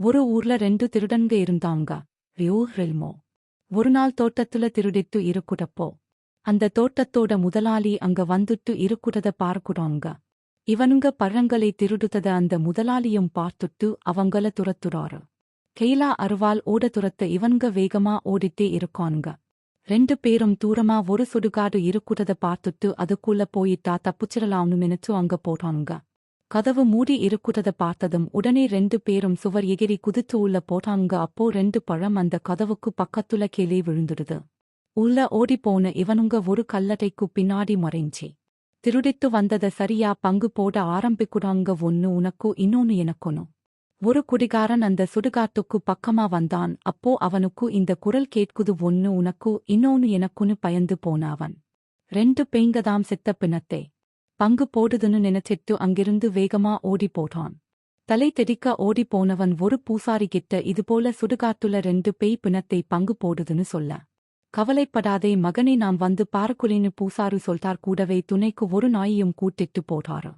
ஒரு ஊர்ல 2 திருடன்க இருந்தாங்க. ரெல்மோ. ஒரு நாள் தோட்டத்துல திருடிட்டு இருக்குடப்போ அந்த தோட்டத்தோட முதலாளி அங்க வந்துட்டு இருக்குறத பார்க்குறாங்க. இவனுங்க பழங்களை திருடுதத அந்த முதலாளியும் பார்த்துட்டு அவங்கள துரத்துறாரு. கெய்லா அருவால் ஓட துரத்த இவனுங்க வேகமா ஓடிட்டே இருக்கானுங்க. 2 பேரும் தூரமா ஒரு சுடுகாடு இருக்குறத பார்த்துட்டு அதுக்குள்ள போயிட்டா தப்புச்சிடலாம்னு நினைச்சு அங்க போறானுங்க. கதவு மூடி இருக்குறத பார்த்ததும் உடனே 2 பேரும் சுவர் எகிரி குதித்து உள்ள போட்டானுங்க. அப்போ 2 பழம் அந்த கதவுக்கு பக்கத்துல கீழே விழுந்துடுது. உள்ள ஓடிப்போன இவனுங்க ஒரு கல்லறைக்கு பின்னாடி மறைஞ்சி திருடிட்டு வந்தத சரியா பங்கு போட ஆரம்பிக்குறாங்க. ஒன்னு உனக்கு இன்னொன்னு எனக்குன்னு. ஒரு குடிகாரன் அந்த சுடுகாட்டுக்கு பக்கமா வந்தான். அப்போ அவனுக்கு இந்த குரல் கேட்குது, ஒன்னு உனக்கு இன்னொன்னு எனக்குன்னு. பயந்து போனாவன் 2 பேங்கதாம் செத்த பிணத்தை பங்கு போடுதுன்னு நினைச்சிட்டு அங்கிருந்து வேகமா ஓடி போட்டான். தலை தெறிக்க ஓடி போனவன் ஒரு பூசாரி கிட்ட இதுபோல சுடுகாட்டுல 2 பேய் பிணத்தை பங்கு போடுதுன்னு சொல்ல, கவலைப்படாதே மகனே, நாம் வந்து பார்க்குறேன்னு பூசாரி சொல்றார். கூடவே துணைக்கு ஒரு நாயையும் கூட்டிட்டு போறாரு.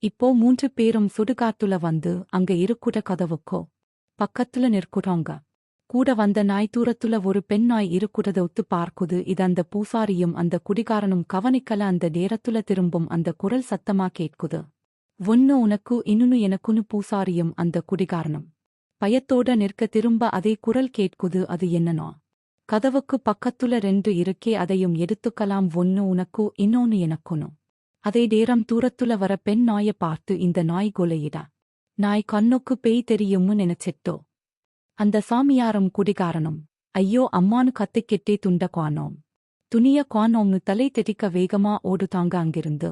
இப்போ 3 பேரும் சுடுகாட்டுல வந்து அங்க இருக்குற கதவுக்கோ பக்கத்துல நிற்குறாங்க. கூட வந்த நாய் தூரத்துல ஒரு பெண் நாய் இருக்குறத ஒத்து பார்க்குது. இது அந்த பூசாரியும் அந்த குடிகாரனும் கவனிக்கல. அந்த நேரத்துல திரும்பும் அந்த குரல் சத்தமா கேட்குது, ஒன்னு உனக்கு இன்னொன்னு எனக்குன்னு. பூசாரியும் அந்த குடிகாரனும் பயத்தோட நிற்க திரும்ப அதே குரல் கேட்குது. அது என்னன்னா, கதவுக்கு பக்கத்துல 2 இருக்கே, அதையும் எடுத்துக்கலாம். ஒன்னு உனக்கு இன்னொன்னு எனக்குன்னு. அதே நேரம் தூரத்துல வர பெண் நாய பார்த்து இந்த நாய் கொலையிடா. நாய் கண்ணுக்கு பேய் தெரியும்னு நினைச்சிட்டோ. அந்த சாமியாரும் குடிகாரனும் ஐயோ அம்மானு கத்திக்கிட்டே துண்ட காணோம், துணிய காணோம்னு தலை தெறிக்க வேகமா ஓடுதாங்க அங்கிருந்து.